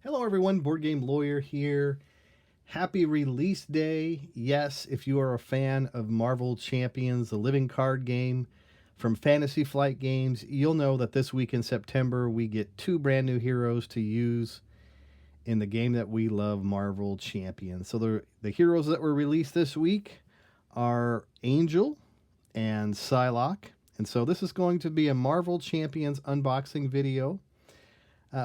Hello everyone, Board Game Lawyer here. Happy release day. Yes, if you are a fan of Marvel Champions, the living card game from Fantasy Flight Games, you'll know that this week in September we get two brand new heroes to use in the game that we love, Marvel Champions. So the heroes that were released this week are Angel and Psylocke. And so this is going to be a Marvel Champions unboxing video.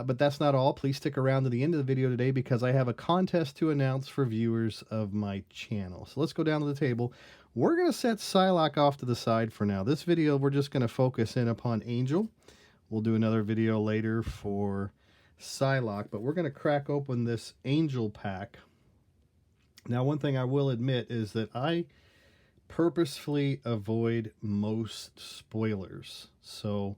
But that's not all. Please stick around to the end of the video today because I have a contest to announce for viewers of my channel. So let's go down to the table. We're going to set Psylocke off to the side for now. This video, we're just going to focus in upon Angel. We'll do another video later for Psylocke, but we're going to crack open this Angel pack. Now, one thing I will admit is that I purposefully avoid most spoilers. So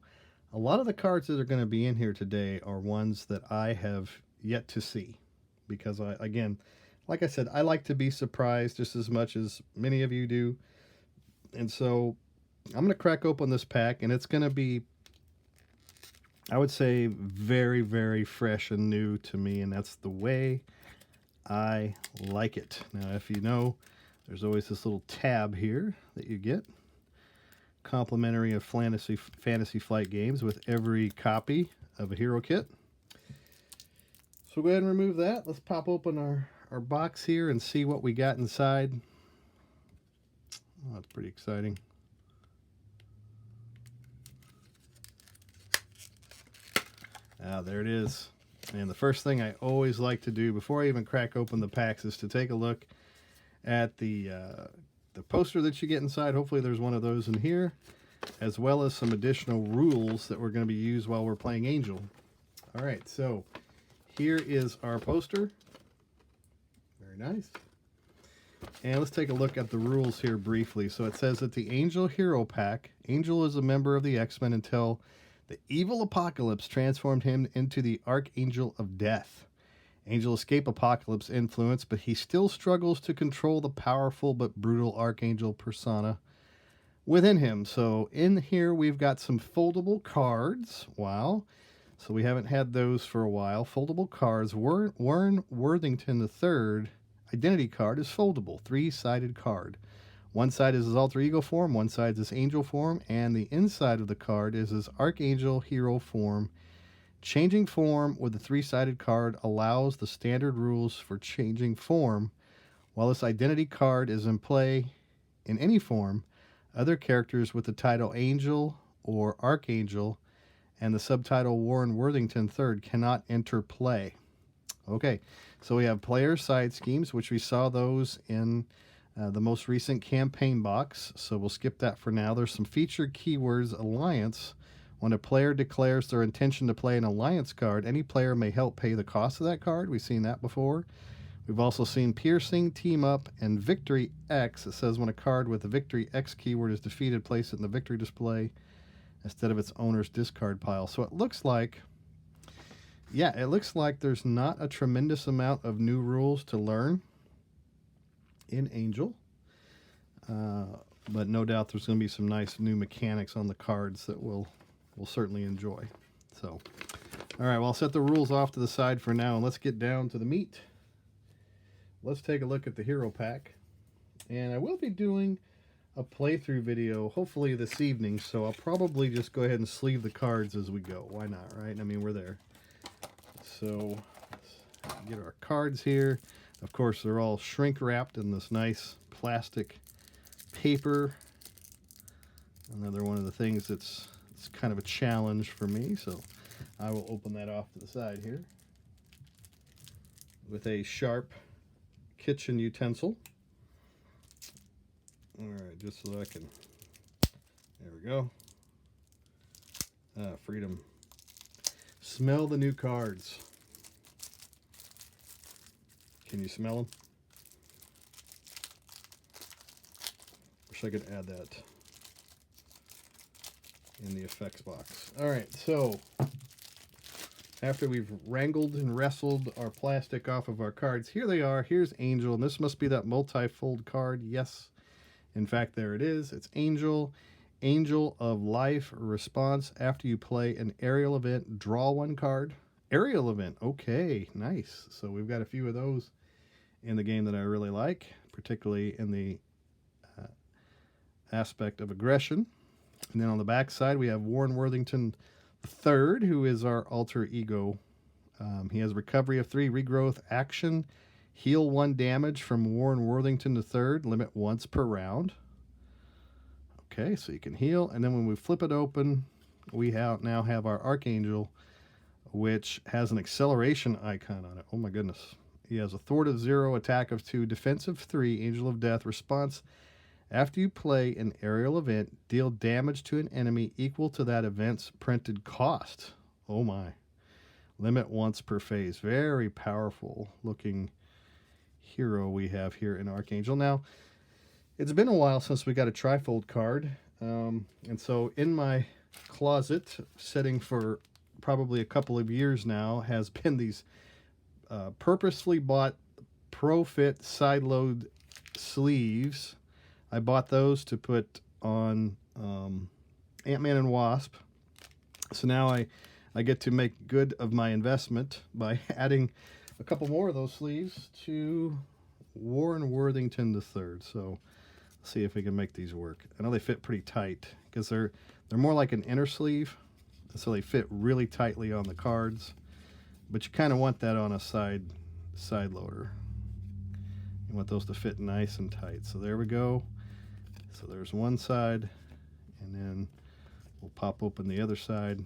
a lot of the cards that are going to be in here today are ones that I have yet to see because again, like I said, I like to be surprised just as much as many of you do. And so I'm going to crack open this pack and it's going to be, I would say, very, very fresh and new to me. And that's the way I like it. Now, if you know, there's always this little tab here that you get. Complimentary of Fantasy Flight Games with every copy of a hero kit. So go ahead and remove that. Let's pop open our box here and see what we got inside. Oh, that's pretty exciting. Ah, there it is. And the first thing I always like to do before I even crack open the packs is to take a look at the poster that you get inside. Hopefully there's one of those in here, as well as some additional rules that we're going to be used while we're playing Angel. All right, so here is our poster. Very nice. And let's take a look at the rules here briefly. So it says that the Angel Hero Pack, Angel is a member of the X-Men until the evil Apocalypse transformed him into the Archangel of Death. Angel escaped Apocalypse influence, but he still struggles to control the powerful but brutal Archangel persona within him. So in here we've got some foldable cards. Wow. So we haven't had those for a while. Foldable cards. Warren Worthington III identity card is foldable. Three-sided card. One side is his alter ego form, one side is his angel form, and the inside of the card is his Archangel hero form. Changing form with the three-sided card allows the standard rules for changing form. While this identity card is in play in any form, other characters with the title Angel or Archangel and the subtitle Warren Worthington III cannot enter play. Okay, so we have player side schemes, which we saw those in the most recent campaign box, so we'll skip that for now. There's some featured keywords. Alliance. When a player declares their intention to play an alliance card, any player may help pay the cost of that card. We've seen that before. We've also seen Piercing, Team Up, and Victory X. It says when a card with the Victory X keyword is defeated, place it in the victory display instead of its owner's discard pile. So it looks like, yeah, it looks like there's not a tremendous amount of new rules to learn in Angel. But no doubt there's going to be some nice new mechanics on the cards that we'll certainly enjoy. So, all right, well, I'll set the rules off to the side for now, and let's get down to the meat. Let's take a look at the hero pack. And I will be doing a playthrough video, hopefully this evening, so I'll probably just go ahead and sleeve the cards as we go. Why not, right? I mean, we're there. So, let's get our cards here. Of course, they're all shrink-wrapped in this nice plastic paper. Another one of the things that's kind of a challenge for me, so I will open that off to the side here with a sharp kitchen utensil. All right, just so I can, there we go. Freedom. Smell the new cards. Can you smell them? Wish I could add that in the effects box. All right, so after we've wrangled and wrestled our plastic off of our cards, here they are. Here's Angel, and this must be that multi-fold card. Yes, in fact, there it is. It's Angel. Angel of Life response. After you play an aerial event, draw one card. Aerial event. Okay, nice. So we've got a few of those in the game that I really like, particularly in the uh, aspect of aggression. And then on the back side, we have Warren Worthington III, who is our alter ego. He has recovery of 3, regrowth, action, heal 1 damage from Warren Worthington III, limit once per round. Okay, so you can heal. And then when we flip it open, we now have our Archangel, which has an acceleration icon on it. Oh my goodness. He has a thwart of 0, attack of 2, defense of 3, angel of death, response. After you play an aerial event, deal damage to an enemy equal to that event's printed cost. Oh my. Limit once per phase. Very powerful looking hero we have here in Archangel. Now, it's been a while since we got a trifold card. And so in my closet, sitting for probably a couple of years now, has been these purposefully bought Pro Fit side load sleeves. I bought those to put on Ant-Man and Wasp. So now I get to make good of my investment by adding a couple more of those sleeves to Warren Worthington III. So let's see if we can make these work. I know they fit pretty tight because they're more like an inner sleeve, so they fit really tightly on the cards. But you kind of want that on a side loader. You want those to fit nice and tight. So there we go. So there's one side, and then we'll pop open the other side.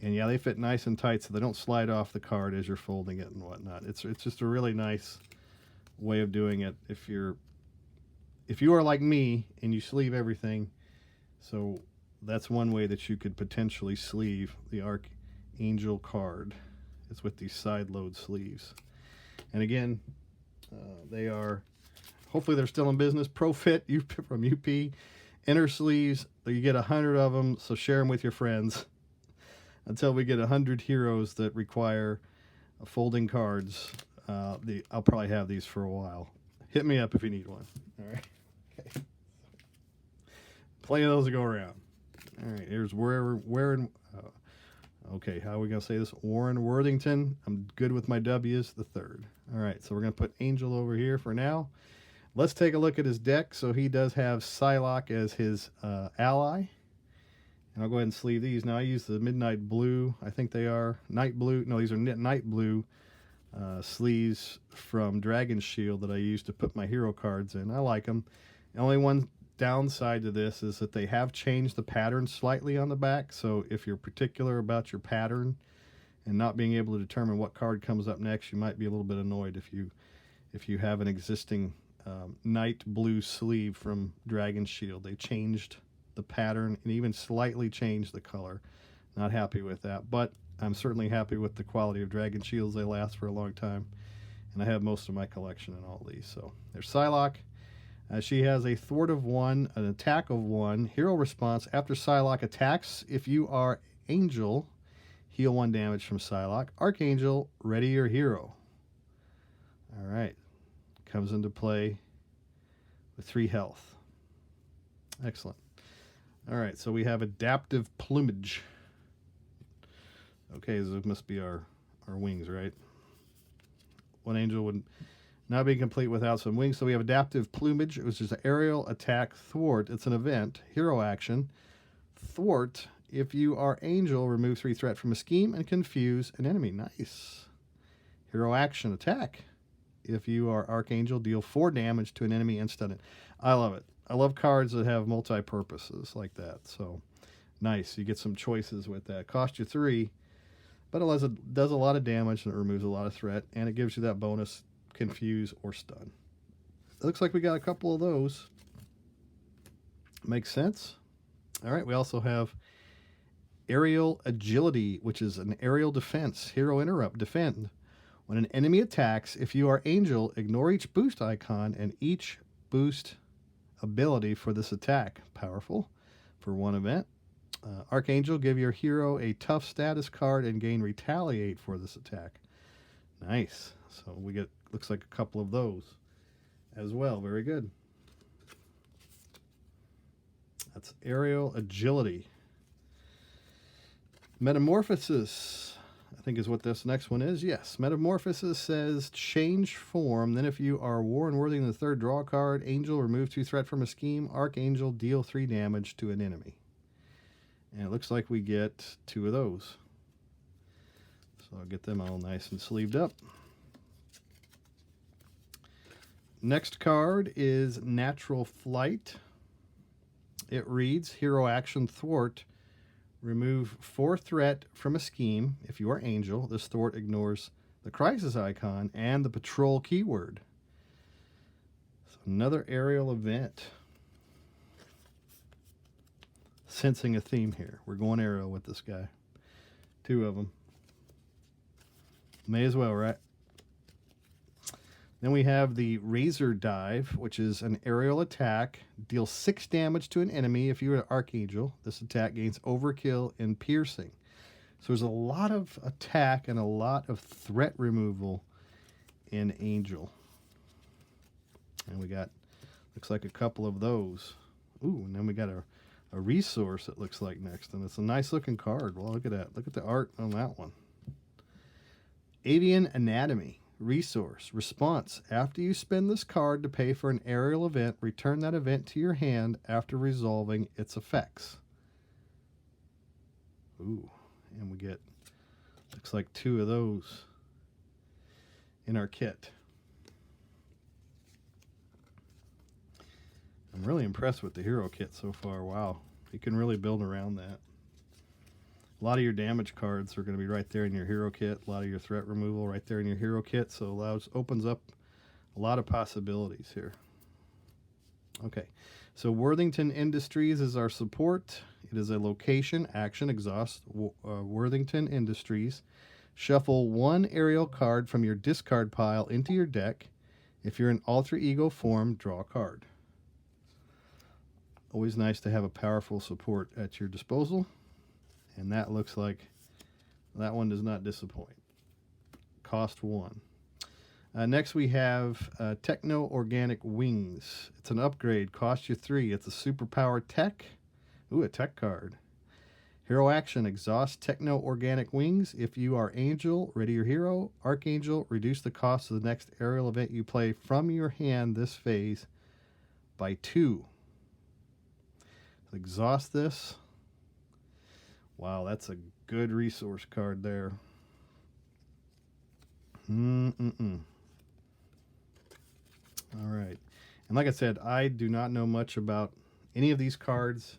And yeah, they fit nice and tight so they don't slide off the card as you're folding it and whatnot. It's just a really nice way of doing it if you are like me and you sleeve everything. So that's one way that you could potentially sleeve the Archangel card. It's with these side load sleeves. And again, they are, hopefully they're still in business. Pro Fit from UP. Inner sleeves, you get 100 of them, so share them with your friends until we get 100 heroes that require folding cards. I'll probably have these for a while. Hit me up if you need one. All right. Okay. Plenty of those to go around. All right. Here's Warren. Okay, how are we gonna say this? Warren Worthington. I'm good with my W's. The third. All right. So we're gonna put Angel over here for now. Let's take a look at his deck. So he does have Psylocke as his ally. And I'll go ahead and sleeve these. Now I use the Midnight Blue. I think they are Night Blue. No, these are Night Blue sleeves from Dragon Shield that I use to put my hero cards in. I like them. The only one downside to this is that they have changed the pattern slightly on the back. So if you're particular about your pattern and not being able to determine what card comes up next, you might be a little bit annoyed if you have an existing Night Blue sleeve from Dragon Shield. They changed the pattern and even slightly changed the color. Not happy with that, but I'm certainly happy with the quality of Dragon Shields. They last for a long time, and I have most of my collection in all these. So there's Psylocke. She has a thwart of 1, an attack of 1, hero response. After Psylocke attacks, if you are Angel, heal 1 damage from Psylocke. Archangel, ready your hero. All right. Comes into play with 3 health. Excellent. All right, so we have adaptive plumage. Okay, this must be our wings, right? One Angel would not be complete without some wings. So we have adaptive plumage, which is an aerial attack thwart. It's an event, hero action. Thwart, if you are Angel, remove 3 threat from a scheme and confuse an enemy. Nice. Hero action attack. If you are Archangel, deal 4 damage to an enemy and stun it. I love it. I love cards that have multi-purposes like that. So nice. You get some choices with that. Cost you 3, but it does a lot of damage and it removes a lot of threat, and it gives you that bonus confuse or stun. It looks like we got a couple of those. Makes sense. All right. We also have aerial agility, which is an aerial defense. Hero interrupt. Defend. When an enemy attacks, if you are Angel, ignore each boost icon and each boost ability for this attack. Powerful for 1 event. Archangel, give your hero a tough status card and gain retaliate for this attack. Nice. So we get, looks like a couple of those as well. Very good. That's aerial agility. Metamorphosis, I think is what this next one is. Yes, Metamorphosis says change form. Then if you are Warren worthy in the third, draw a card. Angel, remove 2 threat from a scheme. Archangel, deal 3 damage to an enemy. And it looks like we get 2 of those. So I'll get them all nice and sleeved up. Next card is Natural Flight. It reads, Hero Action Thwart. Remove 4 threat from a scheme. If you are Angel, this thwart ignores the crisis icon and the patrol keyword. So another aerial event. Sensing a theme here. We're going aerial with this guy. 2 of them. May as well, right? Then we have the Razor Dive, which is an aerial attack. Deals 6 damage to an enemy. If you are an Archangel, this attack gains overkill and piercing. So there's a lot of attack and a lot of threat removal in Angel. And we got, looks like a couple of those. Ooh, and then we got a resource, it looks like, next. And it's a nice looking card. Well, look at that. Look at the art on that one. Avian Anatomy. Resource. Response. After you spend this card to pay for an aerial event, return that event to your hand after resolving its effects. Ooh. And we get, looks like 2 of those in our kit. I'm really impressed with the hero kit so far. Wow. You can really build around that. A lot of your damage cards are going to be right there in your hero kit. A lot of your threat removal right there in your hero kit. So opens up a lot of possibilities here. Okay, so Worthington Industries is our support. It is a location, action, exhaust, Worthington Industries. Shuffle 1 aerial card from your discard pile into your deck. If you're in alter ego form, draw a card. Always nice to have a powerful support at your disposal. And that looks like that one does not disappoint. Cost 1. Next we have Techno Organic Wings. It's an upgrade. Cost you 3. It's a superpower tech. Ooh, a tech card. Hero action. Exhaust Techno Organic Wings. If you are Angel, ready your hero. Archangel, reduce the cost of the next aerial event you play from your hand this phase by 2. Exhaust this. Wow, that's a good resource card there. All right. And like I said, I do not know much about any of these cards.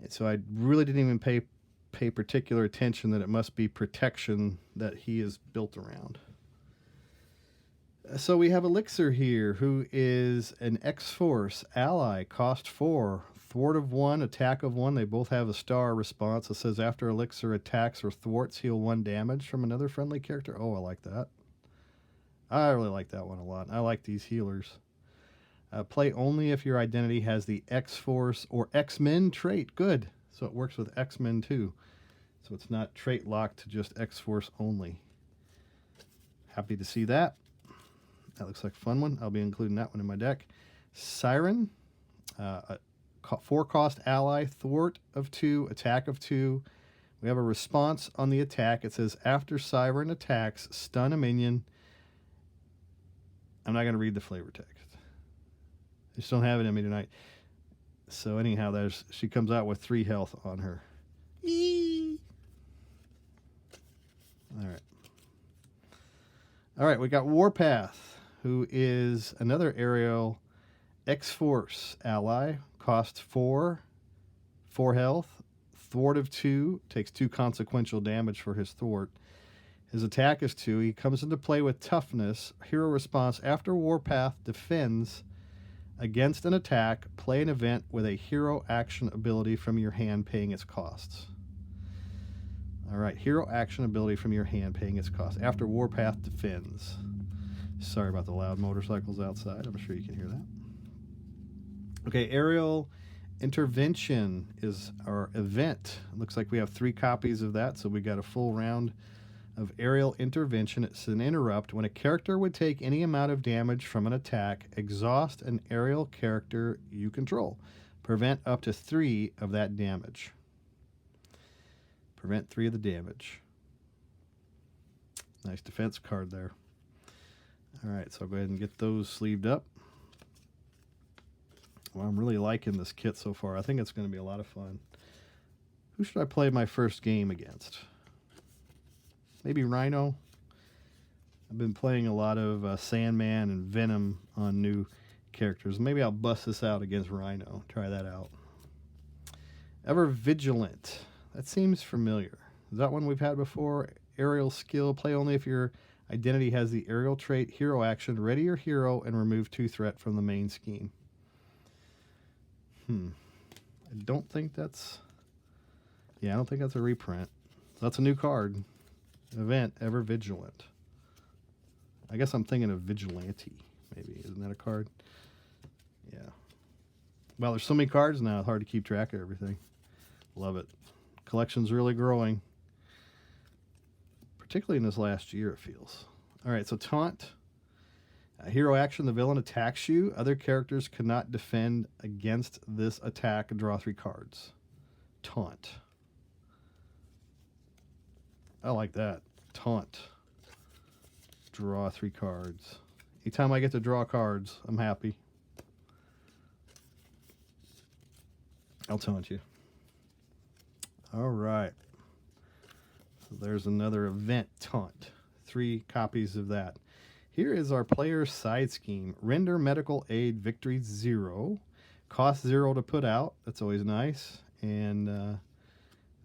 And so I really didn't even pay particular attention that it must be protection that he is built around. So we have Elixir here, who is an X-Force ally, cost 4. Thwart of 1, attack of 1. They both have a star response. It says after Elixir attacks or thwarts, heal 1 damage from another friendly character. Oh, I like that. I really like that one a lot. I like these healers. Play only if your identity has the X-Force or X-Men trait. Good. So it works with X-Men too. So it's not trait locked to just X-Force only. Happy to see that. That looks like a fun one. I'll be including that one in my deck. Siren. 4 cost ally, thwart of 2, attack of 2. We have a response on the attack. It says after Siren attacks, stun a minion. I'm not going to read the flavor text. I just don't have it in me tonight. So anyhow, she comes out with 3 health on her. Eee. All right, we got Warpath, who is another aerial X-Force ally. Cost 4 health. Thwart of 2. Takes 2 consequential damage for his thwart. His attack is 2. He comes into play with toughness. Hero response. After Warpath defends against an attack, play an event with a hero action ability from your hand paying its costs. All right. Hero action ability from your hand paying its costs. After Warpath defends. Sorry about the loud motorcycles outside. I'm sure you can hear that. Okay, Aerial Intervention is our event. It looks like we have 3 copies of that, so we got a full round of Aerial Intervention. It's an interrupt. When a character would take any amount of damage from an attack, exhaust an aerial character you control. Prevent up to 3 of that damage. Prevent 3 of the damage. Nice defense card there. All right, so I'll go ahead and get those sleeved up. Well, I'm really liking this kit so far. I think it's going to be a lot of fun. Who should I play my first game against? Maybe Rhino? I've been playing a lot of Sandman and Venom on new characters. Maybe I'll bust this out against Rhino. Try that out. Ever Vigilant. That seems familiar. Is that one we've had before? Aerial skill. Play only if your identity has the aerial trait. Hero action. Ready your hero and remove 2 threat from the main scheme. I don't think that's... Yeah, I don't think that's a reprint. That's a new card. Event, Ever Vigilant. I guess I'm thinking of Vigilante, maybe. Isn't that a card? Yeah. Well, there's so many cards now, it's hard to keep track of everything. Love it. Collection's really growing. Particularly in this last year, it feels. All right, so Taunt. Hero action, the villain attacks you. Other characters cannot defend against this attack and draw 3 cards. Taunt. I like that. Taunt. Draw 3 cards. Anytime I get to draw cards, I'm happy. I'll taunt you. All right. So there's another event taunt. 3 copies of that. Here is our player side scheme. Render medical aid victory 0. Cost 0 to put out. That's always nice. And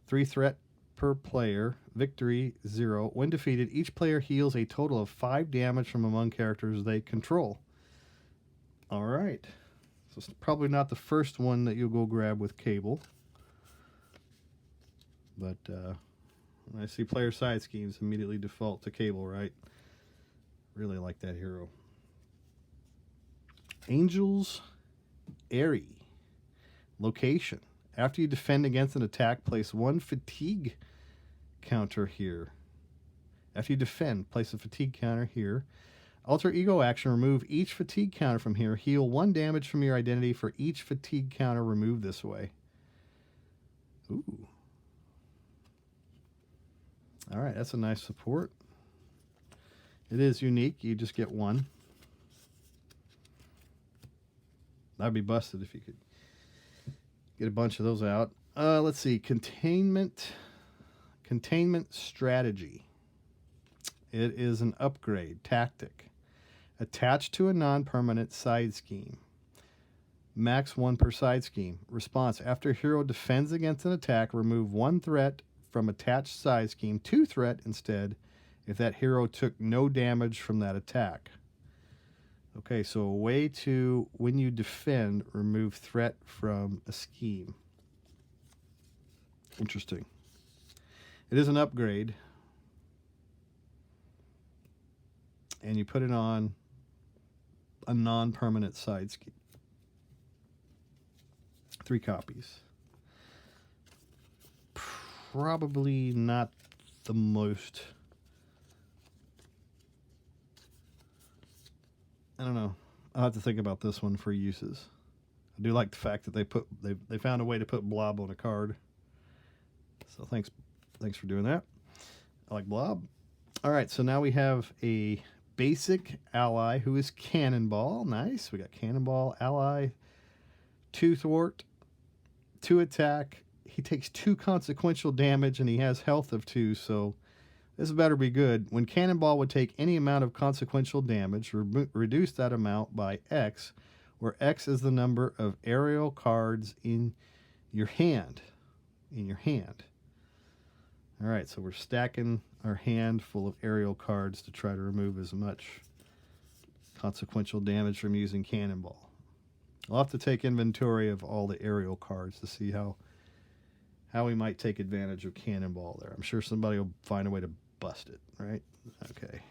3 threat per player. Victory 0. When defeated, each player heals a total of 5 damage from among characters they control. All right. So it's probably not the first one that you'll go grab with Cable. But when I see player side schemes, immediately default to Cable, right? Really like that hero. Angels Erie. Location. After you defend against an attack, place 1 fatigue counter here. After you defend, place a fatigue counter here. Alter ego action, remove each fatigue counter from here. Heal 1 damage from your identity for each fatigue counter removed this way. Ooh. All right, that's a nice support. It is unique. You just get 1. That'd be busted if you could get a bunch of those out. Let's see. Containment strategy. It is an upgrade tactic. Attached to a non-permanent side scheme. Max 1 per side scheme. Response. After hero defends against an attack, remove 1 threat from attached side scheme. 2 threat instead if that hero took no damage from that attack. Okay, so a way to, when you defend, remove threat from a scheme. Interesting. It is an upgrade. And you put it on a non-permanent side scheme. 3 copies. Probably not the most... I don't know. I'll have to think about this one for uses. I do like the fact that they found a way to put Blob on a card. So thanks for doing that. I like Blob. All right, so now we have a basic ally who is Cannonball. Nice. We got Cannonball ally, 2 thwart, 2 attack. He takes 2 consequential damage and he has health of 2, so this better be good. When Cannonball would take any amount of consequential damage, reduce that amount by X, where X is the number of aerial cards in your hand. All right, so we're stacking our hand full of aerial cards to try to remove as much consequential damage from using Cannonball. I'll have to take inventory of all the aerial cards to see how we might take advantage of Cannonball there. I'm sure somebody will find a way to bust it, right? Okay.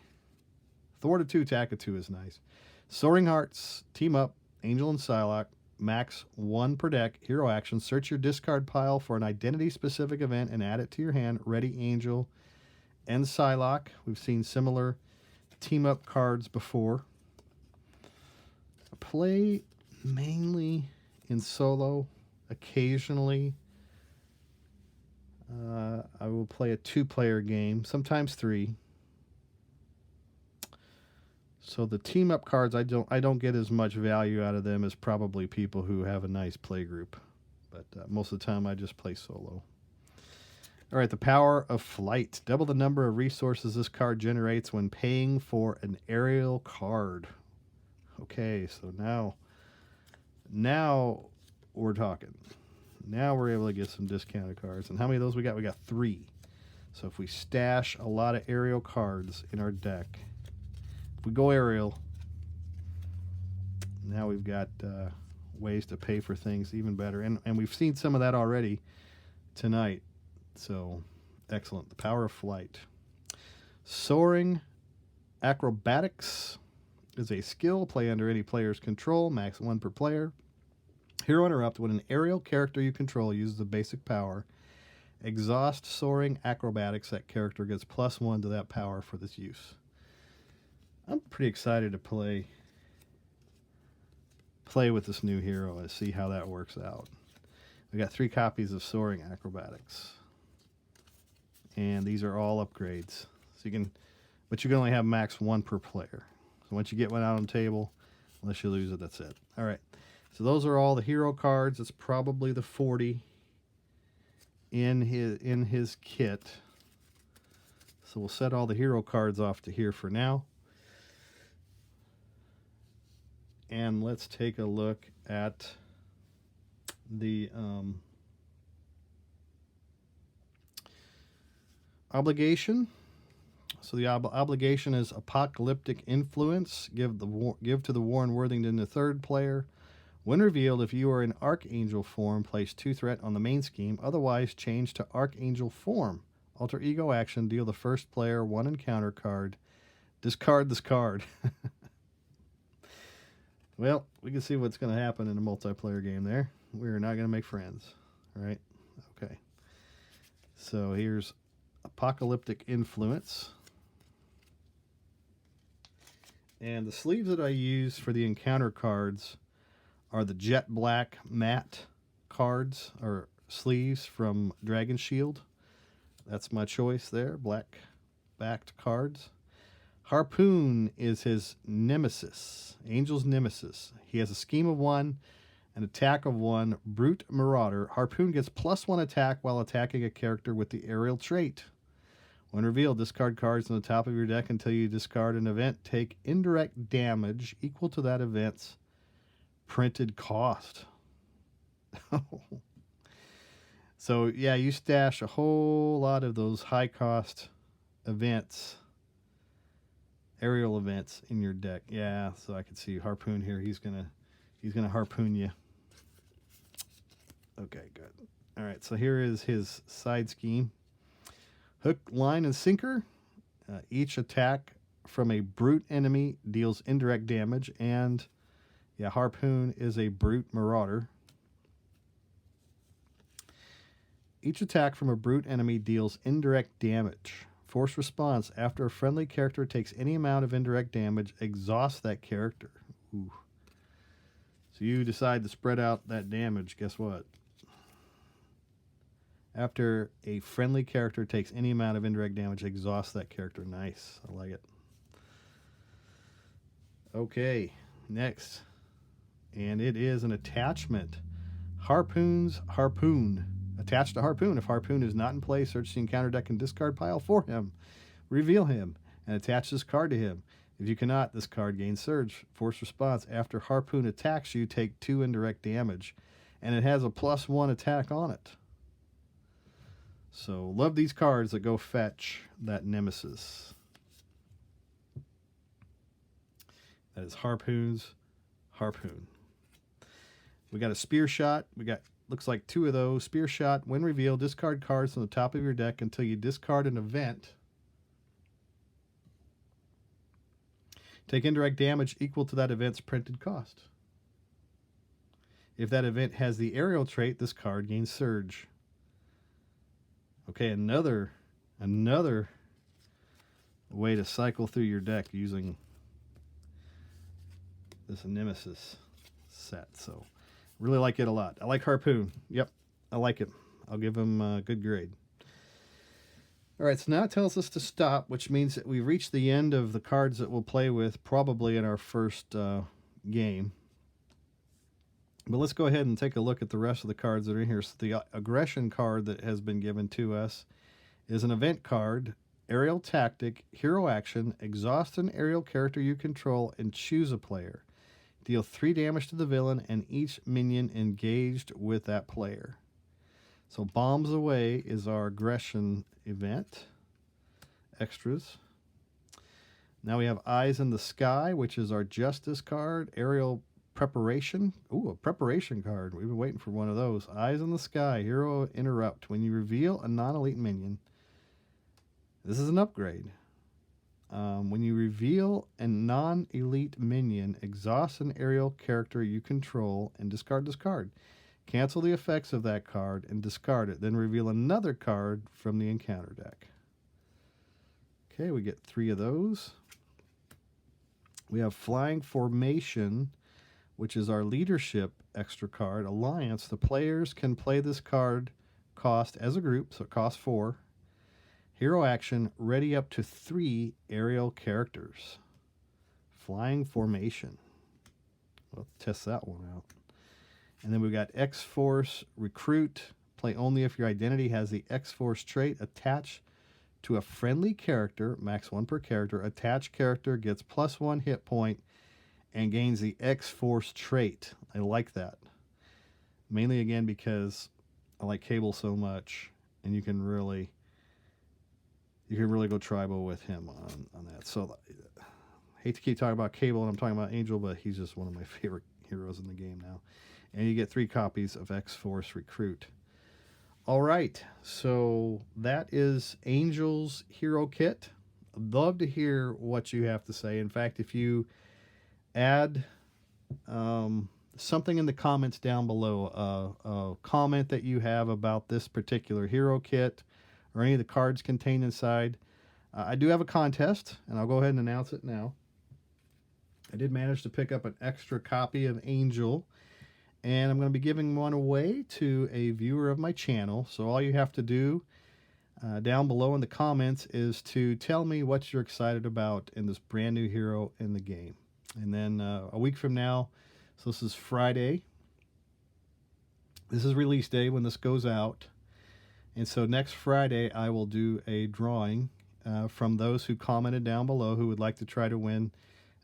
Thwarted 2, attack of 2 is nice. Soaring Hearts, team up, Angel and Psylocke, max 1 per deck, hero action, search your discard pile for an identity-specific event and add it to your hand. Ready Angel and Psylocke. We've seen similar team-up cards before. Play mainly in solo, occasionally. I will play a 2-player game, sometimes 3. So the team up cards, I don't get as much value out of them as probably people who have a nice play group. But most of the time, I just play solo. All right, the power of flight. Double the number of resources this card generates when paying for an aerial card. Okay, so now we're talking. Now we're able to get some discounted cards. And how many of those we got? We got 3. So if we stash a lot of aerial cards in our deck, if we go aerial, now we've got ways to pay for things even better. And we've seen some of that already tonight. So, excellent. The power of flight. Soaring acrobatics is a skill. Play under any player's control. Max 1 per player. Hero interrupt. When an aerial character you control uses the basic power, exhaust soaring acrobatics. That character gets +1 to that power for this use. I'm pretty excited to play with this new hero and see how that works out. We got 3 copies of soaring acrobatics. And these are all upgrades. So but you can only have max 1 per player. So once you get one out on the table, unless you lose it, that's it. All right. So those are all the hero cards. It's probably the 40 in his kit. So we'll set all the hero cards off to here for now. And let's take a look at the obligation. So the obligation is apocalyptic influence. Give to the Warren Worthington the 3rd player. When revealed, if you are in Archangel form, place 2 threat on the main scheme. Otherwise, change to Archangel form. Alter ego action. Deal the 1st player 1 encounter card. Discard this card. Well, we can see what's going to happen in a multiplayer game there. We're not going to make friends, right? Okay. So here's Apocalyptic Influence. And the sleeves that I use for the encounter cards are the jet black matte cards, or sleeves from Dragon Shield. That's my choice there, black backed cards. Harpoon is his nemesis, Angel's nemesis. He has a scheme of 1, an attack of 1, Brute Marauder. Harpoon gets +1 attack while attacking a character with the aerial trait. When revealed, discard cards on the top of your deck until you discard an event. Take indirect damage equal to that event's printed cost. So, yeah, you stash a whole lot of those high-cost events, aerial events in your deck. Yeah, so I can see Harpoon here. He's gonna harpoon you. Okay, good. All right, so here is his side scheme. Hook, line, and sinker. Each attack from a brute enemy deals indirect damage, and yeah, Harpoon is a brute marauder. Each attack from a brute enemy deals indirect damage. Force response. After a friendly character takes any amount of indirect damage, exhaust that character. Ooh. So you decide to spread out that damage. Guess what? After a friendly character takes any amount of indirect damage, exhaust that character. Nice. I like it. Okay, next. And it is an attachment. Harpoon's Harpoon. Attached to Harpoon. If Harpoon is not in play, search the encounter deck and discard pile for him. Reveal him and attach this card to him. If you cannot, this card gains Surge. Force response. After Harpoon attacks you, take 2 indirect damage. And it has a +1 attack on it. So, love these cards that go fetch that nemesis. That is Harpoon's Harpoon. We got a Spear Shot. We got, looks like 2 of those. Spear Shot. When revealed, discard cards from the top of your deck until you discard an event. Take indirect damage equal to that event's printed cost. If that event has the aerial trait, this card gains Surge. Okay, another way to cycle through your deck using this Nemesis set. So, really like it a lot. I like Harpoon. Yep, I like it. I'll give him a good grade. All right, so now it tells us to stop, which means that we've reached the end of the cards that we'll play with probably in our first game. But let's go ahead and take a look at the rest of the cards that are in here. So the aggression card that has been given to us is an event card, aerial tactic, hero action, exhaust an aerial character you control, and choose a player. Deal 3 damage to the villain and each minion engaged with that player. So Bombs Away is our aggression event. Extras. Now we have Eyes in the Sky, which is our justice card. Aerial preparation. Ooh, a preparation card. We've been waiting for one of those. Eyes in the Sky, hero interrupt. When you reveal a non-elite minion, this is an upgrade. When you reveal a non-elite minion, exhaust an aerial character you control and discard this card. Cancel the effects of that card and discard it. Then reveal another card from the encounter deck. Okay, we get 3 of those. We have Flying Formation, which is our leadership extra card. Alliance, the players can play this card cost as a group, so it costs 4. Hero action, ready up to 3 aerial characters. Flying Formation. We'll test that one out. And then we've got X-Force Recruit. Play only if your identity has the X-Force trait attached to a friendly character, max 1 per character. Attached character gets +1 hit point and gains the X-Force trait. I like that. Mainly, again, because I like Cable so much, and you can really go tribal with him on that. So, I hate to keep talking about Cable and I'm talking about Angel, but he's just one of my favorite heroes in the game now. And you get 3 copies of X-Force Recruit. All right, so that is Angel's Hero Kit. I'd love to hear what you have to say. In fact, if you add something in the comments down below, a comment that you have about this particular hero kit or any of the cards contained inside, I do have a contest, and I'll go ahead and announce it now. I did manage to pick up an extra copy of Angel, and I'm going to be giving one away to a viewer of my channel. So all you have to do down below in the comments is to tell me what you're excited about in this brand new hero in the game. And then a week from now, so this is Friday, this is release day when this goes out. And so next Friday, I will do a drawing from those who commented down below who would like to try to win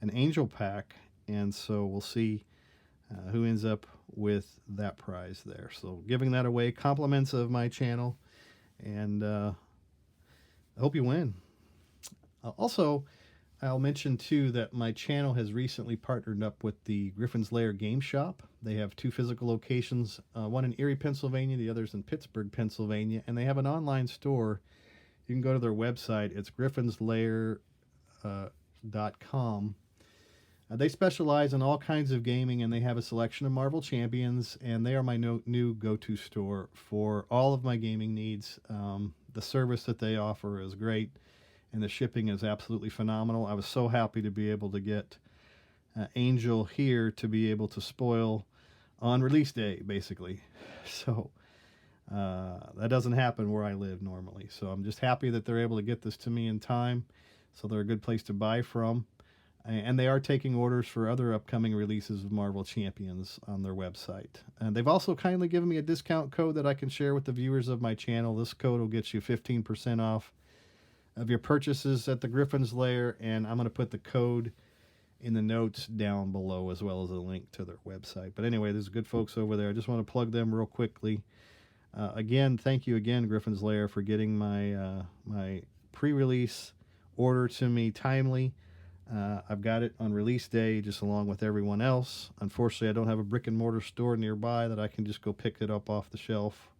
an Angel pack. And so we'll see who ends up with that prize there. So giving that away, compliments of my channel, and I hope you win. Also, I'll mention too that my channel has recently partnered up with the Griffons Lair game shop. They have 2 physical locations, one in Erie, Pennsylvania, the other's in Pittsburg, Pennsylvania, and they have an online store. You can go to their website. It's griffonslair.com. They specialize in all kinds of gaming, and they have a selection of Marvel Champions, and they are my new go-to store for all of my gaming needs. The service that they offer is great, and the shipping is absolutely phenomenal. I was so happy to be able to get Angel here to be able to spoil on release day, basically. So that doesn't happen where I live normally. So I'm just happy that they're able to get this to me in time, so they're a good place to buy from. And they are taking orders for other upcoming releases of Marvel Champions on their website. And they've also kindly given me a discount code that I can share with the viewers of my channel. This code will get you 15% off of your purchases at the Griffons Lair, and I'm going to put the code in the notes down below as well as a link to their website. But anyway, there's good folks over there. I just want to plug them real quickly. Again, thank you again, Griffons Lair, for getting my my pre-release order to me timely. I've got it on release day just along with everyone else. Unfortunately, I don't have a brick and mortar store nearby that I can just go pick it up off the shelf.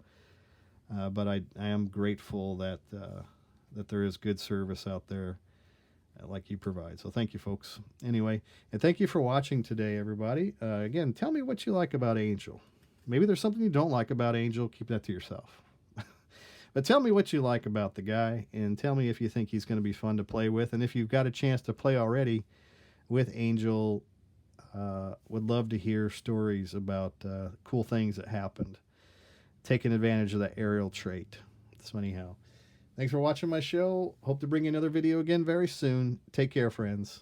But I am grateful that that there is good service out there like you provide. So thank you, folks. Anyway, and thank you for watching today, everybody. Again, tell me what you like about Angel. Maybe there's something you don't like about Angel. Keep that to yourself. But tell me what you like about the guy, and tell me if you think he's going to be fun to play with. And if you've got a chance to play already with Angel, would love to hear stories about cool things that happened, taking advantage of that aerial trait. So anyhow, Thanks for watching my show. Hope to bring you another video again very soon. Take care, friends.